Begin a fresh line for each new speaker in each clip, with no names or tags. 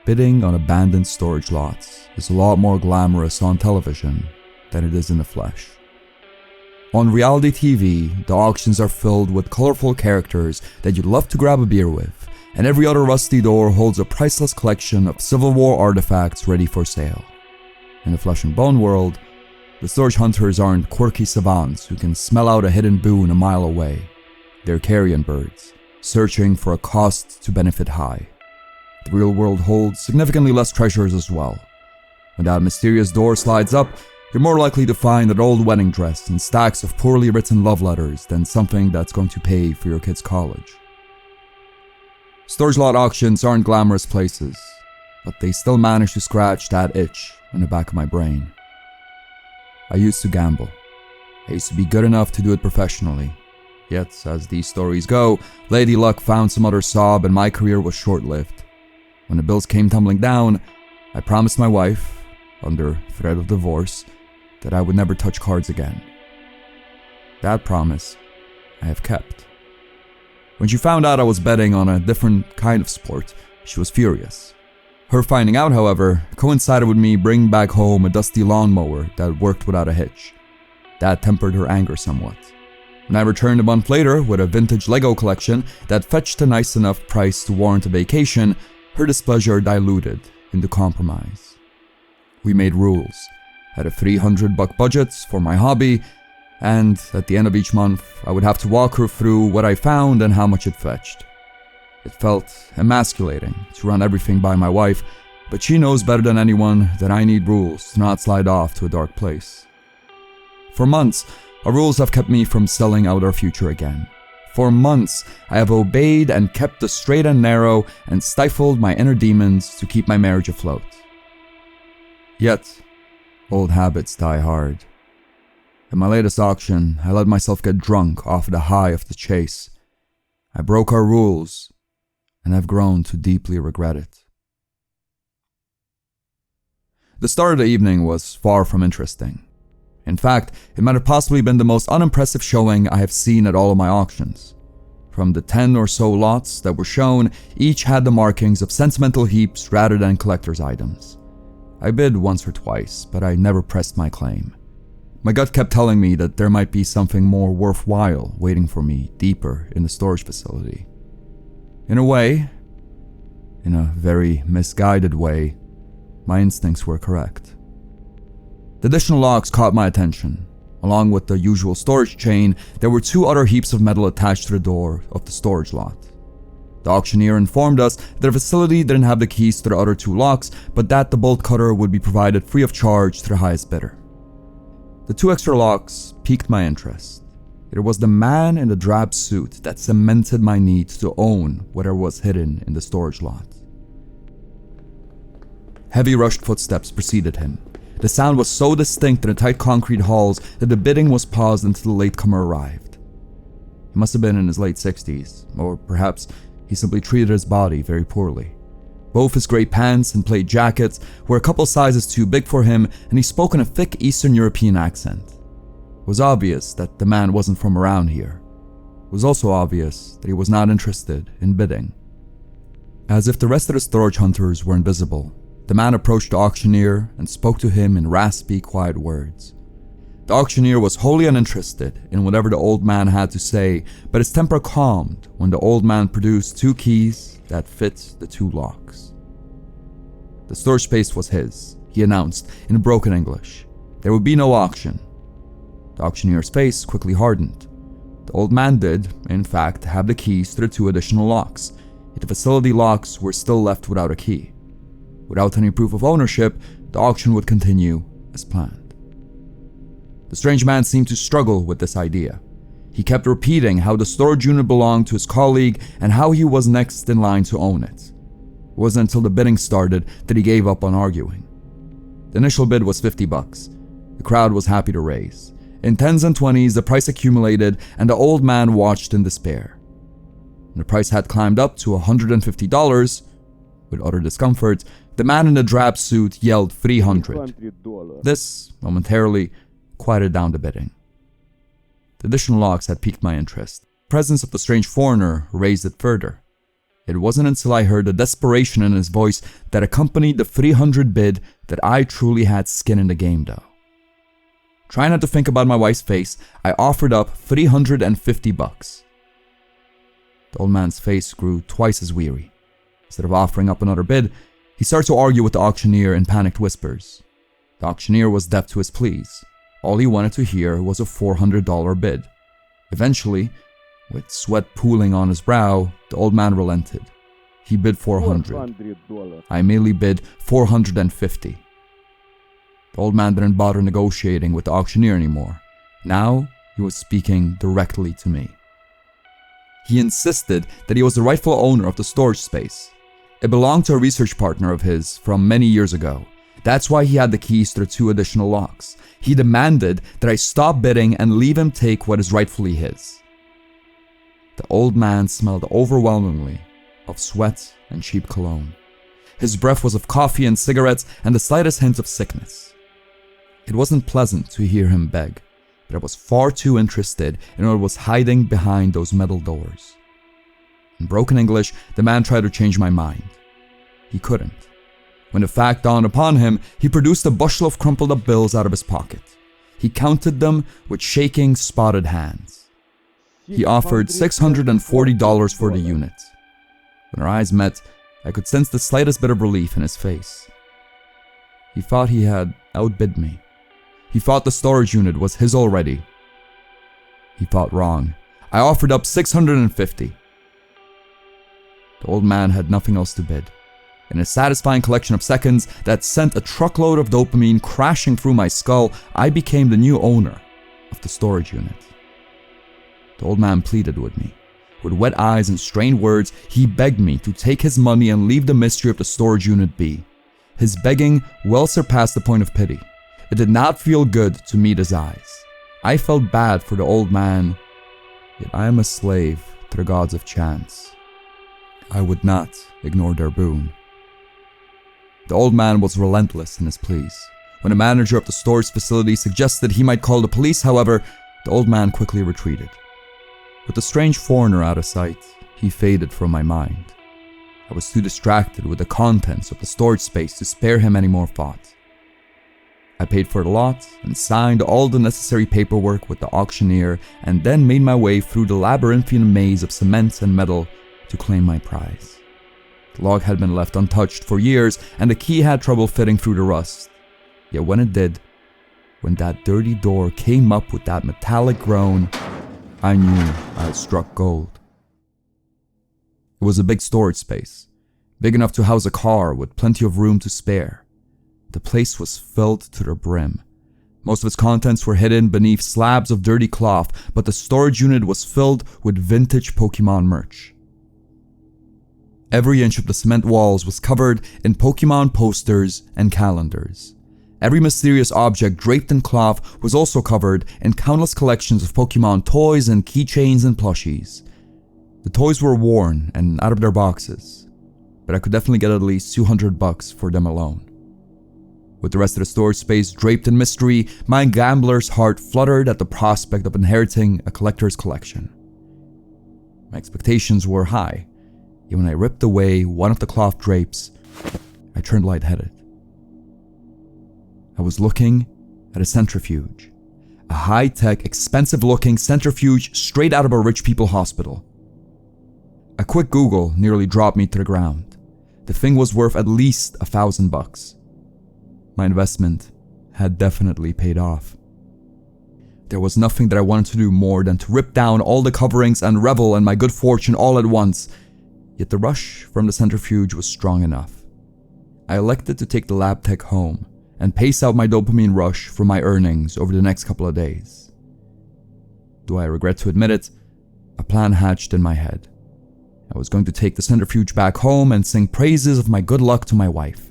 Bidding on abandoned storage lots is a lot more glamorous on television than it is in the flesh. On reality TV, the auctions are filled with colorful characters that you'd love to grab a beer with, and every other rusty door holds a priceless collection of Civil War artifacts ready for sale. In the flesh and bone world, the storage hunters aren't quirky savants who can smell out a hidden boon a mile away. They're carrion birds, searching for a cost-to-benefit high. The real world holds significantly less treasures as well. When that mysterious door slides up, you're more likely to find an old wedding dress and stacks of poorly written love letters than something that's going to pay for your kid's college. Storage lot auctions aren't glamorous places, but they still manage to scratch that itch in the back of my brain. I used to gamble. I used to be good enough to do it professionally. Yet, as these stories go, Lady Luck found some other sob and my career was short-lived. When the bills came tumbling down, I promised my wife, under threat of divorce, that I would never touch cards again. That promise I have kept. When she found out I was betting on a different kind of sport, she was furious. Her finding out, however, coincided with me bringing back home a dusty lawnmower that worked without a hitch. That tempered her anger somewhat. When I returned a month later with a vintage Lego collection that fetched a nice enough price to warrant a vacation, her displeasure diluted into compromise. We made rules, had a $300 budget for my hobby, and at the end of each month, I would have to walk her through what I found and how much it fetched. It felt emasculating to run everything by my wife, but she knows better than anyone that I need rules to not slide off to a dark place. For months, our rules have kept me from selling out our future again. For months, I have obeyed and kept the straight and narrow and stifled my inner demons to keep my marriage afloat. Yet, old habits die hard. At my latest auction, I let myself get drunk off the high of the chase. I broke our rules, and I've grown to deeply regret it. The start of the evening was far from interesting. In fact, it might have possibly been the most unimpressive showing I have seen at all of my auctions. From the 10 or so lots that were shown, each had the markings of sentimental heaps rather than collector's items. I bid once or twice, but I never pressed my claim. My gut kept telling me that there might be something more worthwhile waiting for me deeper in the storage facility. In a way, in a very misguided way, my instincts were correct. The additional locks caught my attention. Along with the usual storage chain, there were 2 other heaps of metal attached to the door of the storage lot. The auctioneer informed us that the facility didn't have the keys to the other 2 locks, but that the bolt cutter would be provided free of charge to the highest bidder. The 2 extra locks piqued my interest. It was the man in the drab suit that cemented my need to own whatever was hidden in the storage lot. Heavy rushed footsteps preceded him. The sound was so distinct in the tight concrete halls that the bidding was paused until the latecomer arrived. He must have been in his late 60s, or perhaps he simply treated his body very poorly. Both his gray pants and plaid jackets were a couple sizes too big for him, and he spoke in a thick Eastern European accent. It was obvious that the man wasn't from around here. It was also obvious that he was not interested in bidding. As if the rest of the storage hunters were invisible, the man approached the auctioneer and spoke to him in raspy, quiet words. The auctioneer was wholly uninterested in whatever the old man had to say, but his temper calmed when the old man produced 2 keys that fit the 2 locks. The storage space was his, he announced in broken English. There would be no auction. The auctioneer's face quickly hardened. The old man did, in fact, have the keys to the 2 additional locks, yet the facility locks were still left without a key. Without any proof of ownership, the auction would continue as planned. The strange man seemed to struggle with this idea. He kept repeating how the storage unit belonged to his colleague and how he was next in line to own it. It wasn't until the bidding started that he gave up on arguing. The initial bid was $50. The crowd was happy to raise. In 10s and 20s, the price accumulated and the old man watched in despair. When the price had climbed up to $150, with utter discomfort, the man in the drab suit yelled $300. This, momentarily, quieted down the bidding. The additional locks had piqued my interest. The presence of the strange foreigner raised it further. It wasn't until I heard the desperation in his voice that accompanied the 300 bid that I truly had skin in the game though. Trying not to think about my wife's face, I offered up $350. The old man's face grew twice as weary. Instead of offering up another bid, he started to argue with the auctioneer in panicked whispers. The auctioneer was deaf to his pleas. All he wanted to hear was a $400 bid. Eventually, with sweat pooling on his brow, the old man relented. He bid $400. I immediately bid $450. The old man didn't bother negotiating with the auctioneer anymore. Now, he was speaking directly to me. He insisted that he was the rightful owner of the storage space. It belonged to a research partner of his from many years ago. That's why he had the keys to the 2 additional locks. He demanded that I stop bidding and leave him take what is rightfully his. The old man smelled overwhelmingly of sweat and cheap cologne. His breath was of coffee and cigarettes and the slightest hint of sickness. It wasn't pleasant to hear him beg, but I was far too interested in what was hiding behind those metal doors. In broken English, the man tried to change my mind. He couldn't. When the fact dawned upon him, he produced a bushel of crumpled up bills out of his pocket. He counted them with shaking, spotted hands. He offered $640 for the unit. When our eyes met, I could sense the slightest bit of relief in his face. He thought he had outbid me. He thought the storage unit was his already. He thought wrong. I offered up $650. The old man had nothing else to bid. In a satisfying collection of seconds that sent a truckload of dopamine crashing through my skull, I became the new owner of the storage unit. The old man pleaded with me. With wet eyes and strained words, he begged me to take his money and leave the mystery of the storage unit be. His begging well surpassed the point of pity. It did not feel good to meet his eyes. I felt bad for the old man, yet I am a slave to the gods of chance. I would not ignore their boon. The old man was relentless in his pleas. When the manager of the storage facility suggested he might call the police, however, the old man quickly retreated. With the strange foreigner out of sight, he faded from my mind. I was too distracted with the contents of the storage space to spare him any more thought. I paid for the lot and signed all the necessary paperwork with the auctioneer and then made my way through the labyrinthian maze of cement and metal to claim my prize. The lock had been left untouched for years and the key had trouble fitting through the rust. Yet when it did, when that dirty door came up with that metallic groan, I knew I had struck gold. It was a big storage space, big enough to house a car with plenty of room to spare. The place was filled to the brim. Most of its contents were hidden beneath slabs of dirty cloth, but the storage unit was filled with vintage Pokémon merch. Every inch of the cement walls was covered in Pokémon posters and calendars. Every mysterious object draped in cloth was also covered in countless collections of Pokémon toys and keychains and plushies. The toys were worn and out of their boxes, but I could definitely get at least $200 for them alone. With the rest of the storage space draped in mystery, my gambler's heart fluttered at the prospect of inheriting a collector's collection. My expectations were high, yet when I ripped away one of the cloth drapes, I turned lightheaded. I was looking at a centrifuge, a high-tech, expensive-looking centrifuge straight out of a rich people hospital. A quick Google nearly dropped me to the ground. The thing was worth at least $1,000. My investment had definitely paid off. There was nothing that I wanted to do more than to rip down all the coverings and revel in my good fortune all at once, yet the rush from the centrifuge was strong enough. I elected to take the lab tech home and pace out my dopamine rush from my earnings over the next couple of days. Though I regret to admit it, a plan hatched in my head. I was going to take the centrifuge back home and sing praises of my good luck to my wife.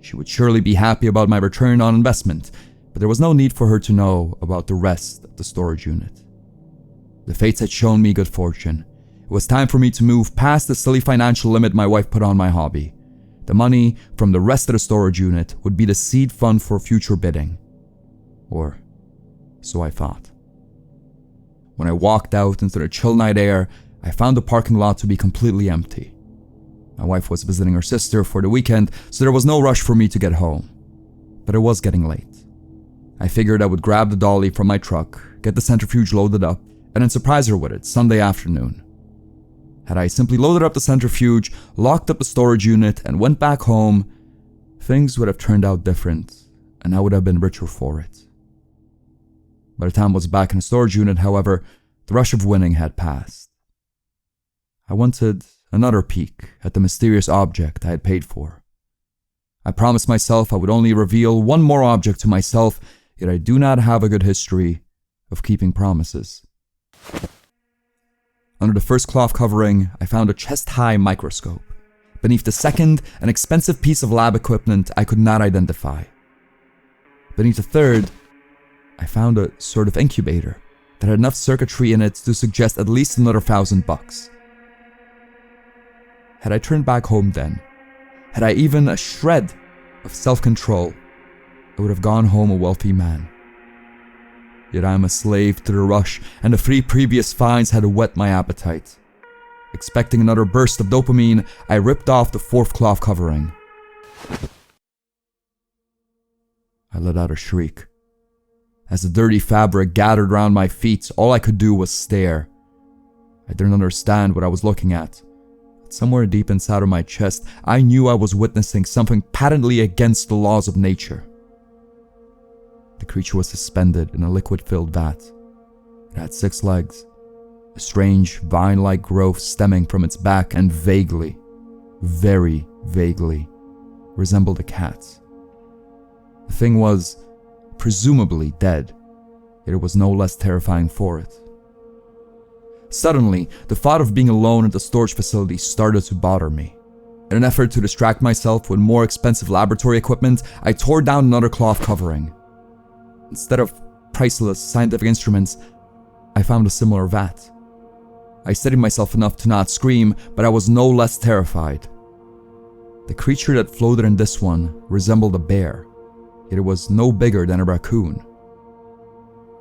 She would surely be happy about my return on investment, but there was no need for her to know about the rest of the storage unit. The fates had shown me good fortune. It was time for me to move past the silly financial limit my wife put on my hobby. The money from the rest of the storage unit would be the seed fund for future bidding. Or so I thought. When I walked out into the chill night air, I found the parking lot to be completely empty. My wife was visiting her sister for the weekend, so there was no rush for me to get home. But it was getting late. I figured I would grab the dolly from my truck, get the centrifuge loaded up, and then surprise her with it Sunday afternoon. Had I simply loaded up the centrifuge, locked up the storage unit, and went back home, things would have turned out different, and I would have been richer for it. By the time I was back in the storage unit, however, the rush of winning had passed. I wanted another peek at the mysterious object I had paid for. I promised myself I would only reveal one more object to myself, yet I do not have a good history of keeping promises. Under the first cloth covering, I found a chest-high microscope. Beneath the second, an expensive piece of lab equipment I could not identify. Beneath the third, I found a sort of incubator that had enough circuitry in it to suggest at least another $1,000. Had I turned back home then, had I even a shred of self-control, I would have gone home a wealthy man. Yet I am a slave to the rush, and the 3 previous finds had whet my appetite. Expecting another burst of dopamine, I ripped off the 4th cloth covering. I let out a shriek. As the dirty fabric gathered around my feet, all I could do was stare. I didn't understand what I was looking at. But somewhere deep inside of my chest, I knew I was witnessing something patently against the laws of nature. The creature was suspended in a liquid-filled vat. It had 6 legs, a strange vine-like growth stemming from its back, and vaguely, very vaguely, resembled a cat. The thing was presumably dead, yet it was no less terrifying for it. Suddenly, the thought of being alone at the storage facility started to bother me. In an effort to distract myself with more expensive laboratory equipment, I tore down another cloth covering. Instead of priceless scientific instruments, I found a similar vat. I steadied myself enough to not scream, but I was no less terrified. The creature that floated in this one resembled a bear, yet it was no bigger than a raccoon.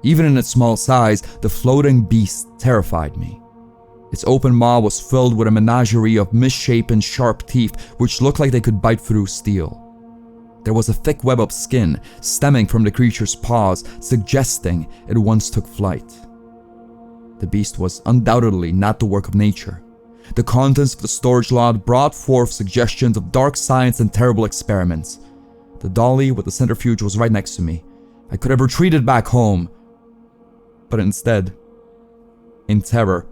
Even in its small size, the floating beast terrified me. Its open maw was filled with a menagerie of misshapen, sharp teeth which looked like they could bite through steel. There was a thick web of skin stemming from the creature's paws, suggesting it once took flight. The beast was undoubtedly not the work of nature. The contents of the storage lot brought forth suggestions of dark science and terrible experiments. The dolly with the centrifuge was right next to me. I could have retreated back home, but instead, in terror,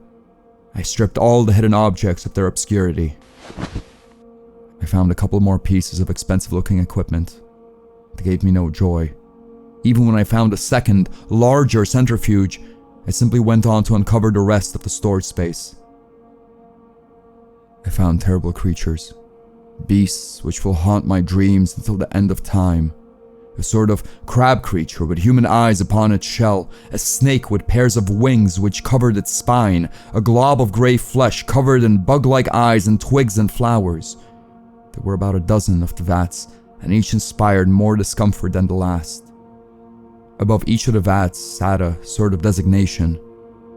I stripped all the hidden objects of their obscurity. I found a couple more pieces of expensive-looking equipment. They gave me no joy. Even when I found a second, larger centrifuge, I simply went on to uncover the rest of the storage space. I found terrible creatures. Beasts which will haunt my dreams until the end of time. A sort of crab creature with human eyes upon its shell, a snake with pairs of wings which covered its spine, a glob of grey flesh covered in bug-like eyes and twigs and flowers. There were about a dozen of the vats, and each inspired more discomfort than the last. Above each of the vats sat a sort of designation: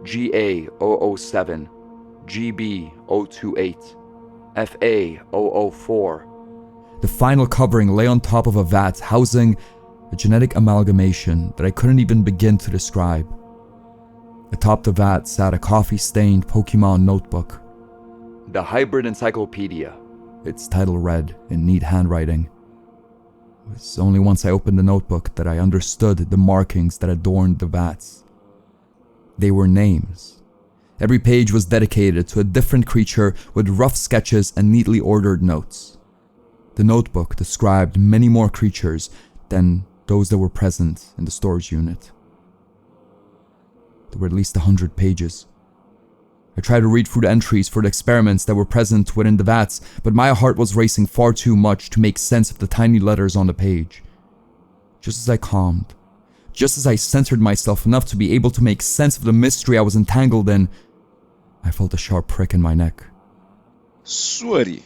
GA007, GB028, FA004. The final covering lay on top of a vat housing a genetic amalgamation that I couldn't even begin to describe. Atop the vat sat a coffee-stained Pokémon notebook. The Hybrid Encyclopedia, its title read in neat handwriting. It was only once I opened the notebook that I understood the markings that adorned the vats. They were names. Every page was dedicated to a different creature with rough sketches and neatly ordered notes. The notebook described many more creatures than those that were present in the storage unit. There were at least 100 pages. I tried to read through the entries for the experiments that were present within the vats, but my heart was racing far too much to make sense of the tiny letters on the page. Just as I calmed, just as I centered myself enough to be able to make sense of the mystery I was entangled in, I felt a sharp prick in my neck.
Sorry,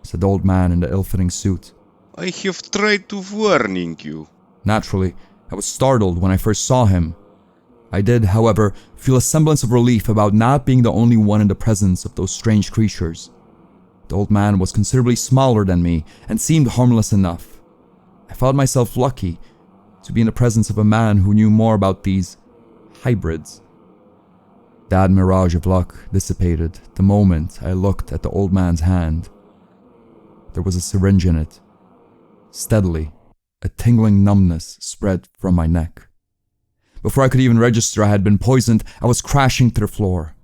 said the old man in the ill-fitting suit.
I have tried to warning you.
Naturally, I was startled when I first saw him. I did, however, feel a semblance of relief about not being the only one in the presence of those strange creatures. The old man was considerably smaller than me and seemed harmless enough. I felt myself lucky to be in the presence of a man who knew more about these hybrids. That mirage of luck dissipated the moment I looked at the old man's hand. There was a syringe in it. Steadily, a tingling numbness spread from my neck. Before I could even register I had been poisoned, I was crashing to the floor.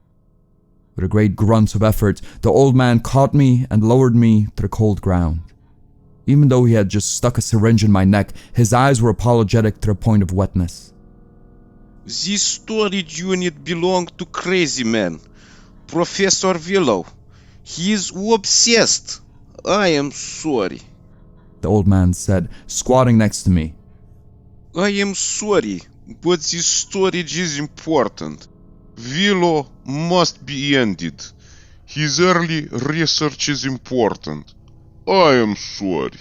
With a great grunt of effort, the old man caught me and lowered me to the cold ground. Even though he had just stuck a syringe in my neck, his eyes were apologetic to the point of wetness.
This storage unit belonged to crazy man, Professor Willow. He is obsessed. I am sorry.
The old man said, squatting next to me.
I am sorry, but this storage is important. Willow must be ended. His early research is important. I am sorry.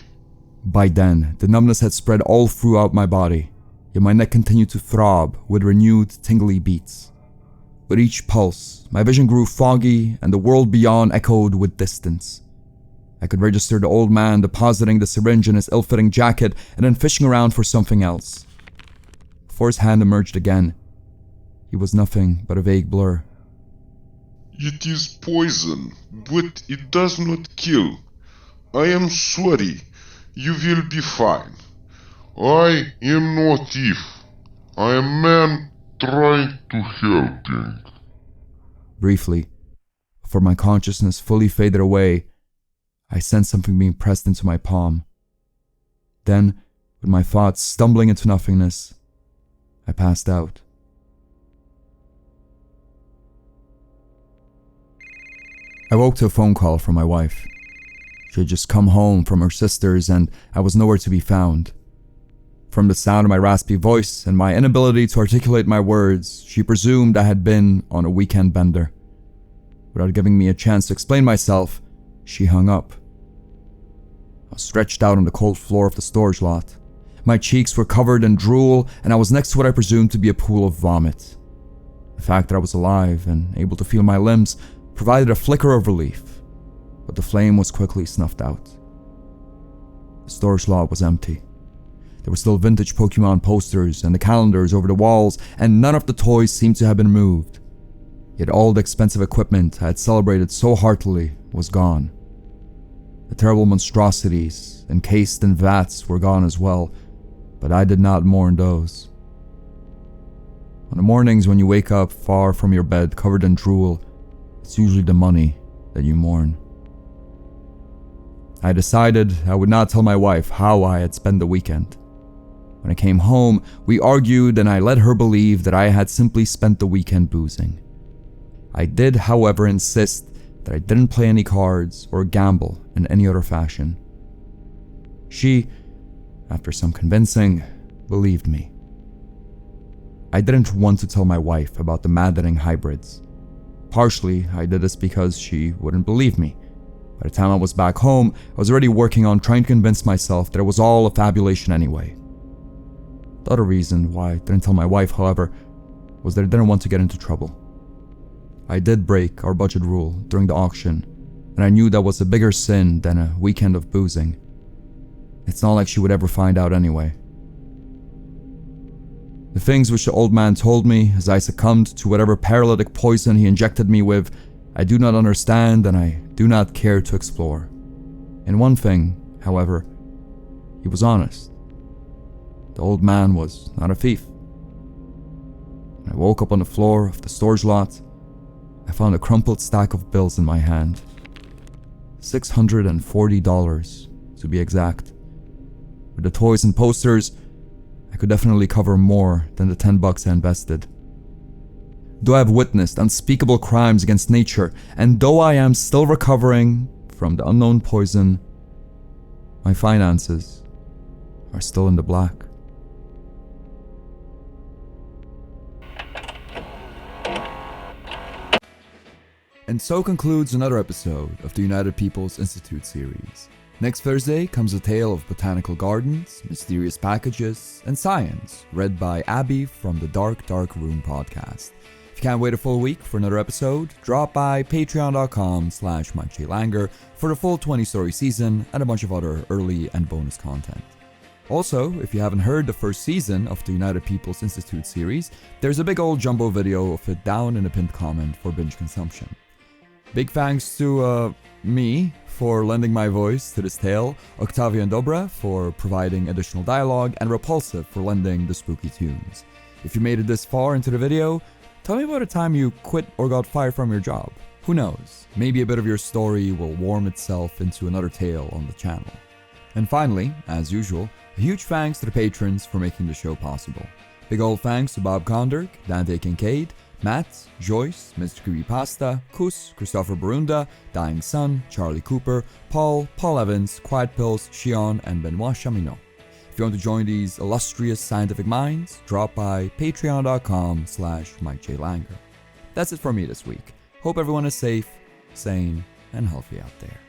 By then, the numbness had spread all throughout my body, yet my neck continued to throb with renewed tingly beats. With each pulse, my vision grew foggy and the world beyond echoed with distance. I could register the old man depositing the syringe in his ill-fitting jacket and then fishing around for something else. Before his hand emerged again, he was nothing but a vague blur.
It is poison, but it does not kill. I am sorry. You will be fine. I am not thief. I am a man trying to helping.
Briefly, before my consciousness fully faded away, I sensed something being pressed into my palm. Then, with my thoughts stumbling into nothingness, I passed out. I woke to a phone call from my wife. She had just come home from her sister's and I was nowhere to be found. From the sound of my raspy voice and my inability to articulate my words, she presumed I had been on a weekend bender. Without giving me a chance to explain myself, she hung up. I was stretched out on the cold floor of the storage lot. My cheeks were covered in drool and I was next to what I presumed to be a pool of vomit. The fact that I was alive and able to feel my limbs provided a flicker of relief, but the flame was quickly snuffed out. The storage lot was empty. There were still vintage Pokémon posters and the calendars over the walls, and none of the toys seemed to have been moved. Yet all the expensive equipment I had celebrated so heartily was gone. The terrible monstrosities encased in vats were gone as well, but I did not mourn those. On the mornings when you wake up far from your bed covered in drool, it's usually the money that you mourn. I decided I would not tell my wife how I had spent the weekend. When I came home, we argued and I let her believe that I had simply spent the weekend boozing. I did, however, insist that I didn't play any cards or gamble in any other fashion. She, after some convincing, believed me. I didn't want to tell my wife about the maddening hybrids. Partially, I did this because she wouldn't believe me. By the time I was back home, I was already working on trying to convince myself that it was all a fabulation anyway. The other reason why I didn't tell my wife, however, was that I didn't want to get into trouble. I did break our budget rule during the auction, and I knew that was a bigger sin than a weekend of boozing. It's not like she would ever find out anyway. The things which the old man told me as I succumbed to whatever paralytic poison he injected me with, I do not understand and I do not care to explore. In one thing, however, he was honest. The old man was not a thief. When I woke up on the floor of the storage lot, I found a crumpled stack of bills in my hand. $640 to be exact. With the toys and posters, I could definitely cover more than the $10 I invested. Though I have witnessed unspeakable crimes against nature, and though I am still recovering from the unknown poison, my finances are still in the black. And so concludes another episode of the United People's Institute series. Next Thursday comes a tale of botanical gardens, mysterious packages, and science, read by Abby from the Dark Room podcast. If If you can't wait a full week for another episode, drop by patreon.com/MikeJLanger for the full 20-story season and a bunch of other early and bonus content. Also, if you haven't heard the first season of the United People's Institute series, there's a big old jumbo video of it down in the pinned comment for binge consumption. Big thanks to me for lending my voice to this tale, Octavian Dobre for providing additional dialogue, and Repulsive for lending the spooky tunes. If you made it this far into the video, tell me about a time you quit or got fired from your job. Who knows, maybe a bit of your story will warm itself into another tale on the channel. And finally, as usual, a huge thanks to the patrons for making the show possible. Big old thanks to Bob Konderk, Dante Kincaid, Matt, Joyce, Mr. CreepyPasta, Kus, Christopher Barunda, Dying Sun, Charlie Cooper, Paul Evans, Quiet Pills, Shion, and Benoit Chaminot. If you want to join these illustrious scientific minds, drop by patreon.com/MikeJLanger. That's it for me this week. Hope everyone is safe, sane, and healthy out there.